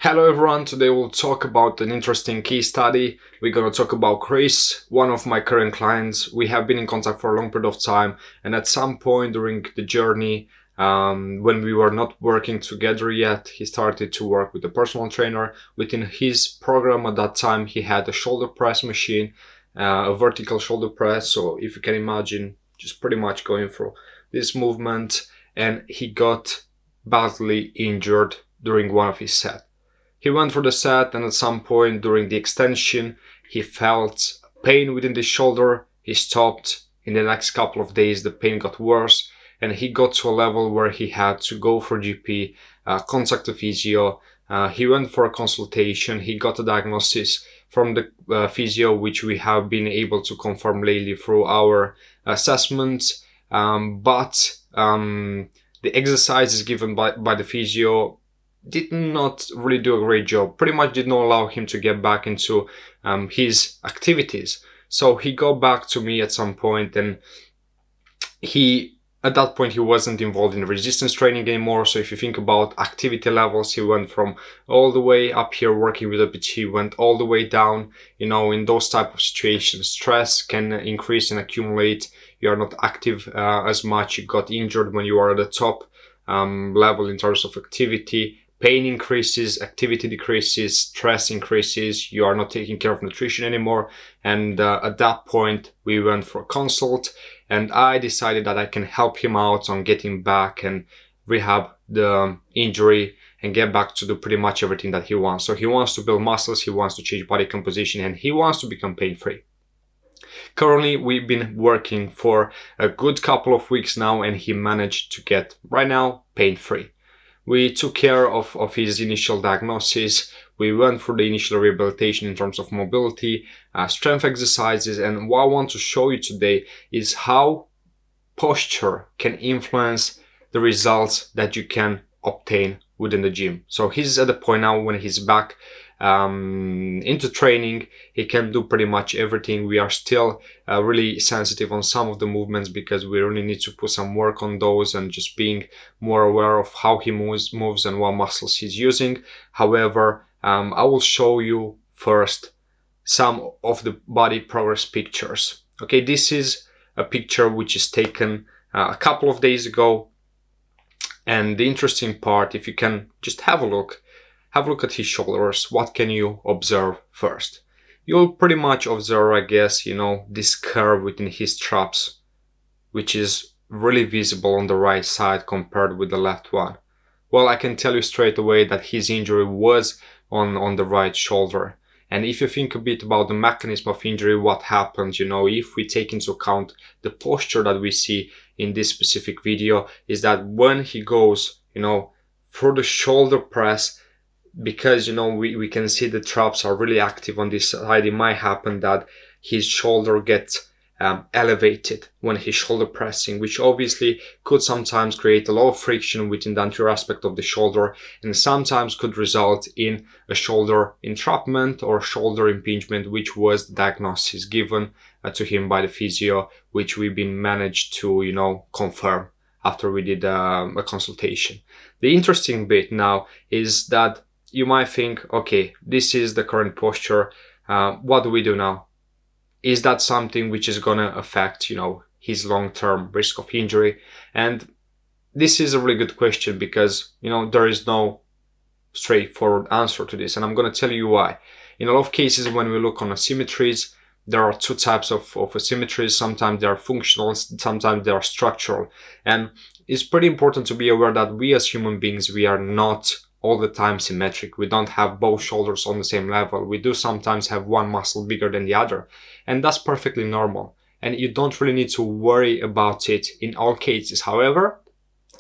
Hello everyone, today we'll talk about an interesting case study. We're gonna talk about Chris, one of my current clients. We have been in contact for a long period of time, and at some point during the journey, when we were not working together yet, he started to work with a personal trainer. Within his program at that time, he had a shoulder press machine, a vertical shoulder press. So if you can imagine, just pretty much going through this movement, and he got badly injured during one of his sets. He went through the set, and at some point during the extension, he felt pain within the shoulder. He stopped. In the next couple of days, the pain got worse, and he got to a level where he had to go for GP, contact a physio. He went for a consultation. He got a diagnosis from the physio, which we have been able to confirm lately through our assessments. But the exercises given by the physio did not really do a great job. Pretty much did not allow him to get back into his activities. So he got back to me at some point, and at that point he wasn't involved in resistance training anymore. So if you think about activity levels, he went from all the way up here working with a PT, went all the way down. In those type of situations, stress can increase and accumulate. You are not active as much. You got injured when you are at the top level in terms of activity. Pain increases, activity decreases, stress increases, you are not taking care of nutrition anymore. And at that point, we went for a consult, and I decided that I can help him out on getting back and rehab the injury and get back to do pretty much everything that he wants. So he wants to build muscles, he wants to change body composition, and he wants to become pain-free. Currently, we've been working for a good couple of weeks now, and he managed to get, right now, pain-free. We took care of his initial diagnosis. We went through the initial rehabilitation in terms of mobility, strength exercises, and what I want to show you today is how posture can influence the results that you can obtain within the gym. So he's at the point now when he's back into training, he can do pretty much everything. We are still really sensitive on some of the movements because we really need to put some work on those and just being more aware of how he moves and what muscles he's using. However, I will show you first some of the body progress pictures. Okay, this is a picture which is taken a couple of days ago, and the interesting part, if you can just have a look at his shoulders. What can you observe first? You'll pretty much observe, I guess, this curve within his traps, which is really visible on the right side compared with the left one. Well, I can tell you straight away that his injury was on the right shoulder. And if you think a bit about the mechanism of injury, what happens, if we take into account the posture that we see in this specific video, is that when he goes, through the shoulder press, because we can see the traps are really active on this side, it might happen that his shoulder gets elevated when he's shoulder pressing, which obviously could sometimes create a lot of friction within the anterior aspect of the shoulder, and sometimes could result in a shoulder entrapment or shoulder impingement, which was the diagnosis given to him by the physio, which we've been managed to confirm after we did a consultation. The interesting bit now is that you might think, okay, this is the current posture. What do we do now? Is that something which is going to affect, his long-term risk of injury? And this is a really good question because, there is no straightforward answer to this. And I'm going to tell you why. In a lot of cases, when we look on asymmetries, there are two types of asymmetries. Sometimes they are functional, sometimes they are structural. And it's pretty important to be aware that we as human beings, we are not all the time symmetric. We don't have both shoulders on the same level. We do sometimes have one muscle bigger than the other, and that's perfectly normal. And you don't really need to worry about it in all cases. However,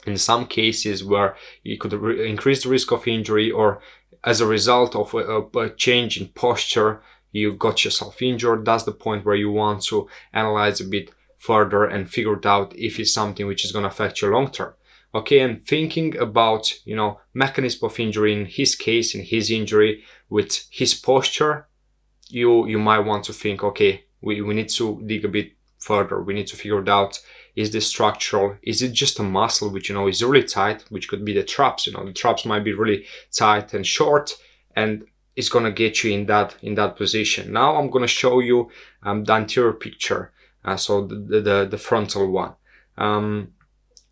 in some cases where you could increase the risk of injury, or as a result of a change in posture, you got yourself injured, that's the point where you want to analyze a bit further and figure it out if it's something which is going to affect you long term. Okay, and thinking about, mechanism of injury in his case, in his injury with his posture, you might want to think, okay, we need to dig a bit further. We need to figure it out. Is this structural? Is it just a muscle which, is really tight, which could be the traps? The traps might be really tight and short, and it's gonna get you in that position. Now I'm gonna show you the anterior picture, so the frontal one.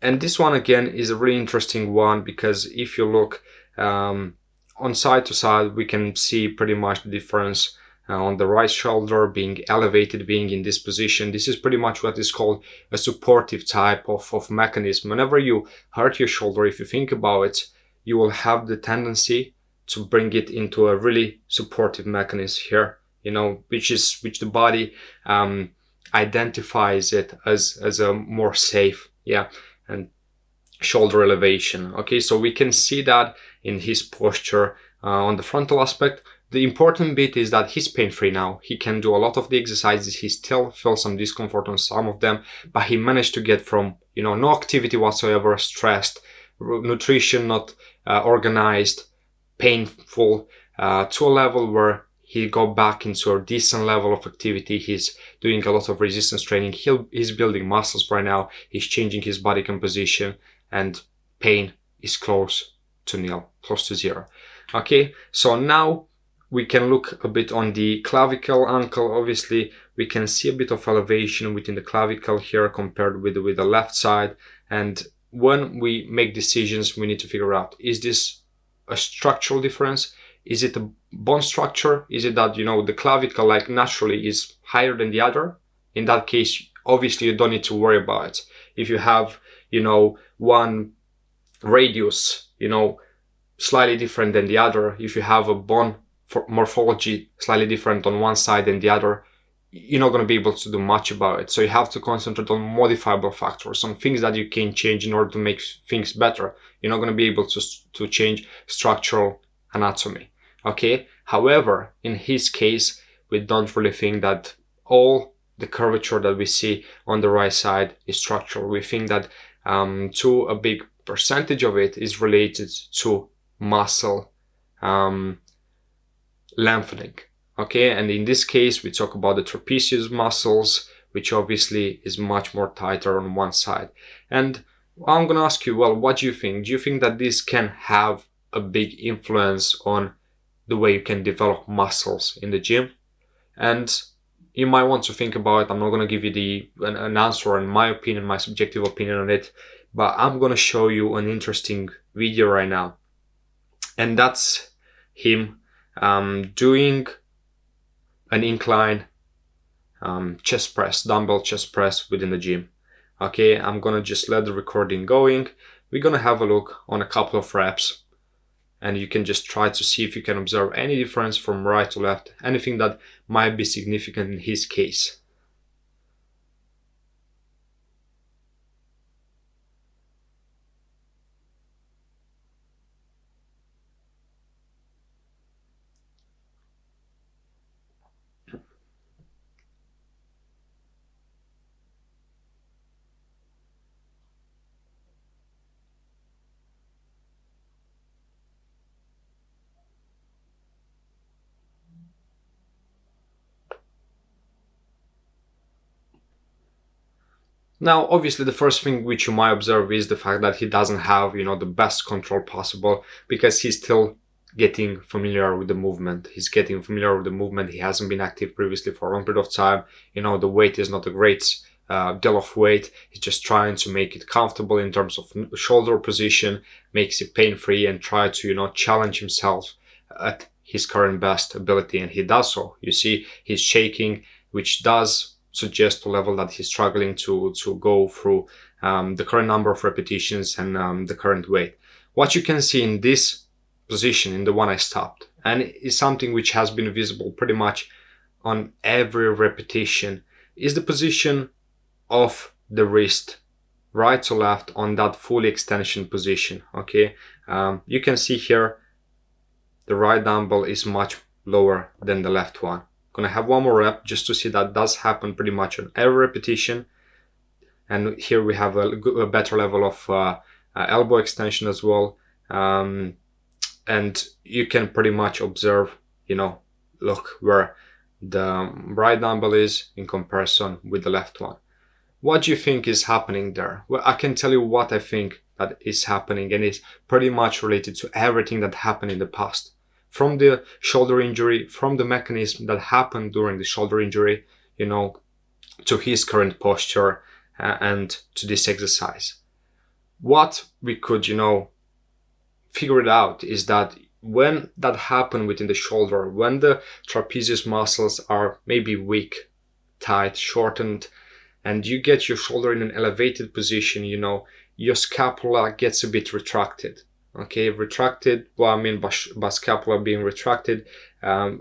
And this one again is a really interesting one, because if you look on side to side, we can see pretty much the difference on the right shoulder being elevated, being in this position. This is pretty much what is called a supportive type of mechanism. Whenever you hurt your shoulder, if you think about it, you will have the tendency to bring it into a really supportive mechanism here, which the body identifies it as a more safe, and shoulder elevation. Okay, so we can see that in his posture on the frontal aspect. The important bit is that he's pain-free now. He can do a lot of the exercises. He still feels some discomfort on some of them, but he managed to get from, no activity whatsoever, stressed, nutrition not organized, painful, to a level where he got back into a decent level of activity. He's doing a lot of resistance training. He's building muscles right now. He's changing his body composition, and pain is close to nil, close to zero. Okay, so now we can look a bit on the clavicle, ankle. Obviously, we can see a bit of elevation within the clavicle here compared with the left side. And when we make decisions, we need to figure out, is this a structural difference? Is it a bone structure? Is it that, the clavicle like naturally is higher than the other? In that case, obviously you don't need to worry about it. If you have, one radius, slightly different than the other, if you have a bone morphology slightly different on one side than the other, you're not going to be able to do much about it. So you have to concentrate on modifiable factors, on things that you can change in order to make things better. You're not going to be able to change structural anatomy. Okay. However, in his case, we don't really think that all the curvature that we see on the right side is structural. We think that to a big percentage of it is related to muscle lengthening. Okay, and in this case, we talk about the trapezius muscles, which obviously is much more tighter on one side. And I'm going to ask you, well, what do you think? Do you think that this can have a big influence on the way you can develop muscles in the gym? And you might want to think about it. I'm not going to give you an answer in my opinion, my subjective opinion on it, but I'm going to show you an interesting video right now. And that's him doing an incline chest press, dumbbell chest press within the gym. Okay, I'm gonna just let the recording going. We're gonna have a look on a couple of reps, and you can just try to see if you can observe any difference from right to left, anything that might be significant in his case. Now, obviously, the first thing which you might observe is the fact that he doesn't have, the best control possible, because he's still getting familiar with the movement. He's getting familiar with the movement. He hasn't been active previously for a long period of time. The weight is not a great deal of weight. He's just trying to make it comfortable in terms of shoulder position, makes it pain-free, and try to, challenge himself at his current best ability. And he does so. You see, he's shaking, which does suggest to level that he's struggling to go through the current number of repetitions and the current weight. What you can see in this position, in the one I stopped, and is something which has been visible pretty much on every repetition, is the position of the wrist, right to left, on that full extension position. Okay, you can see here the right dumbbell is much lower than the left one. Gonna have one more rep just to see that does happen pretty much on every repetition. And here we have a better level of elbow extension as well. And you can pretty much observe, look where the right dumbbell is in comparison with the left one. What do you think is happening there? Well, I can tell you what I think that is happening, and it's pretty much related to everything that happened in the past. from the shoulder injury, from the mechanism that happened during the shoulder injury, to his current posture and to this exercise. What we could, figure it out is that when that happened within the shoulder, when the trapezius muscles are maybe weak, tight, shortened, and you get your shoulder in an elevated position, your scapula gets a bit retracted. Okay, retracted, what I mean by scapula being retracted,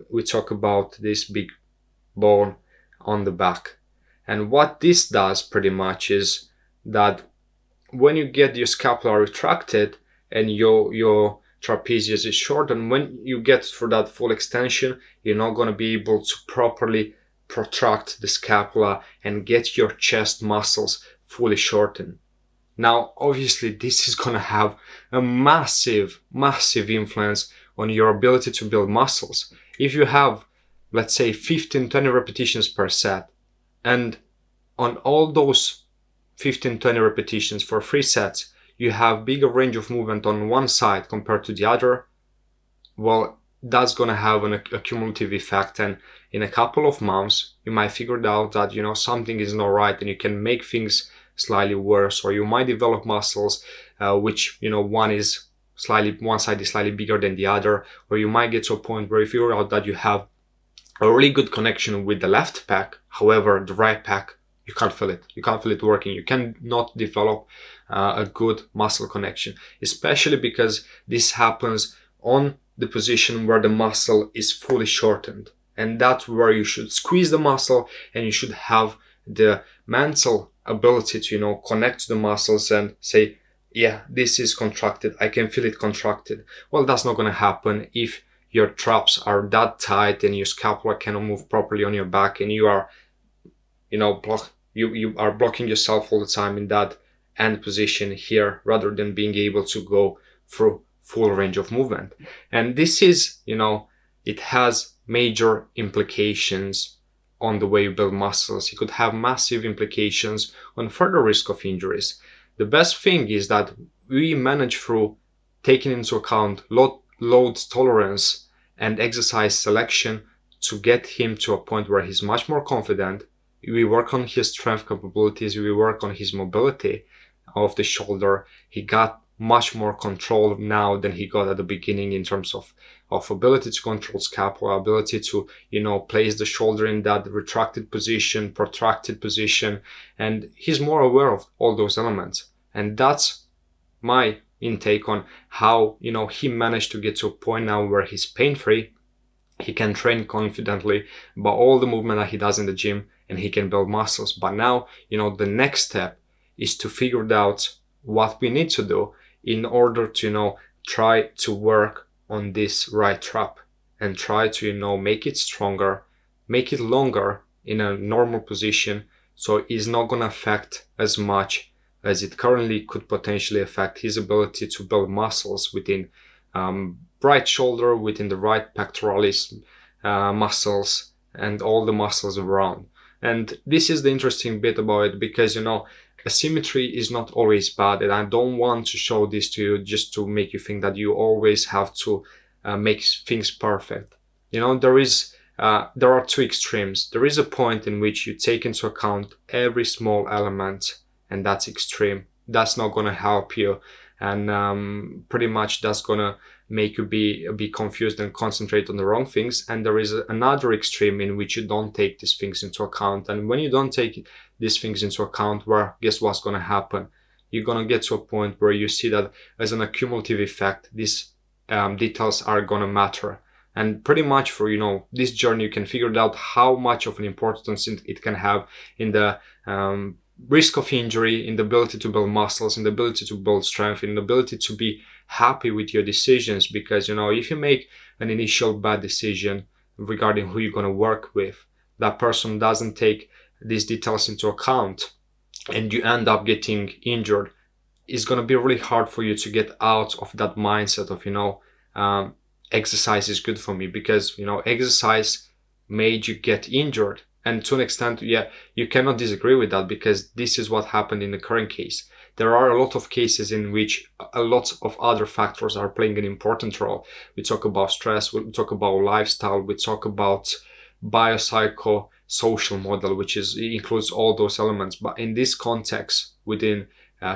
we talk about this big bone on the back. And what this does pretty much is that when you get your scapula retracted and your trapezius is short, and when you get through that full extension, you're not going to be able to properly protract the scapula and get your chest muscles fully shortened. Now, obviously, this is going to have a massive influence on your ability to build muscles. If you have, let's say, 15-20 repetitions per set, and on all those 15-20 repetitions for 3 sets, you have bigger range of movement on one side compared to the other, well, that's going to have a cumulative effect. And in a couple of months, you might figure out that, something is not right, and you can make things slightly worse, or you might develop muscles which one side is slightly bigger than the other, or you might get to a point where you figure out that you have a really good connection with the left pec, however the right pec, you can't feel it working. You cannot develop a good muscle connection, especially because this happens on the position where the muscle is fully shortened, and that's where you should squeeze the muscle, and you should have the mental ability to connect to the muscles and say, yeah, this is contracted, I can feel it contracted. Well, that's not going to happen if your traps are that tight and your scapula cannot move properly on your back, and you are you are blocking yourself all the time in that end position here, rather than being able to go through full range of movement. And this is it has major implications on the way you build muscles. It could have massive implications on further risk of injuries. The best thing is that we manage through taking into account load tolerance and exercise selection to get him to a point where he's much more confident. We work on his strength capabilities, we work on his mobility of the shoulder. He got much more control now than he got at the beginning in terms of ability to control scapula, ability to, place the shoulder in that retracted position, protracted position, and he's more aware of all those elements. And that's my intake on how, he managed to get to a point now where he's pain-free, he can train confidently by all the movement that he does in the gym, and he can build muscles. But now, the next step is to figure out what we need to do in order to, try to work on this right trap and try to, make it stronger, make it longer in a normal position, so it's not going to affect as much as it currently could potentially affect his ability to build muscles within right shoulder, within the right pectoralis muscles, and all the muscles around. And this is the interesting bit about it, because asymmetry is not always bad, and I don't want to show this to you just to make you think that you always have to make things perfect. There are two extremes. There is a point in which you take into account every small element, and that's extreme. That's not going to help you, and pretty much that's going to make you be confused and concentrate on the wrong things. And there is another extreme in which you don't take these things into account. And when you don't take these things into account, well, guess what's going to happen? You're going to get to a point where you see that as an accumulative effect, these details are going to matter. And pretty much for, this journey, you can figure out how much of an importance it can have in the risk of injury, in the ability to build muscles, in the ability to build strength, in the ability to be happy with your decisions. Because, if you make an initial bad decision regarding who you're going to work with, that person doesn't take these details into account, and you end up getting injured, it's going to be really hard for you to get out of that mindset of, exercise is good for me, because, exercise made you get injured. And to an extent, yeah, you cannot disagree with that, because this is what happened in the current case. there are a lot of cases in which a lot of other factors are playing an important role. We talk about stress, we talk about lifestyle, we talk about biopsycho social model, which includes all those elements. But in this context, within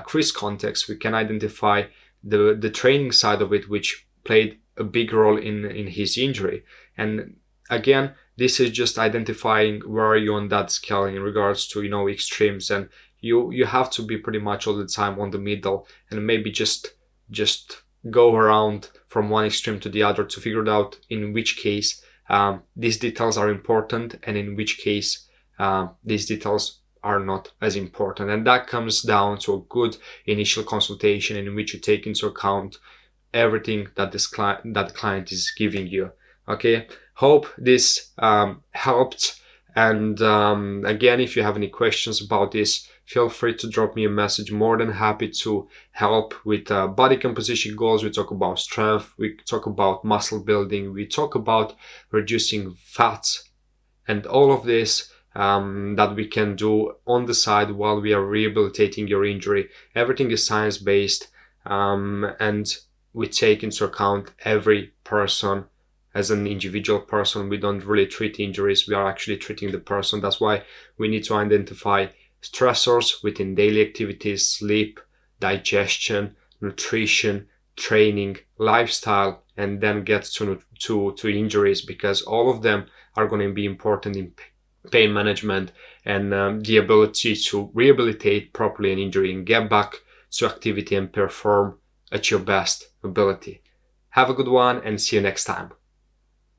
Chris' context, we can identify the training side of it, which played a big role in his injury. And again, this is just identifying where are you on that scale in regards to, extremes, and you have to be pretty much all the time on the middle, and maybe just go around from one extreme to the other to figure out in which case these details are important and in which case these details are not as important. And that comes down to a good initial consultation in which you take into account everything that the client is giving you. Okay, hope this helped. And again, if you have any questions about this, feel free to drop me a message. More than happy to help with body composition goals. We talk about strength, we talk about muscle building, we talk about reducing fats, and all of this that we can do on the side while we are rehabilitating your injury. Everything is science-based, and we take into account every person as an individual person. We don't really treat injuries, we are actually treating the person. That's why we need to identify stressors within daily activities, sleep, digestion, nutrition, training, lifestyle, and then get to injuries, because all of them are going to be important in pain management and the ability to rehabilitate properly an injury and get back to activity and perform at your best ability. Have a good one and see you next time.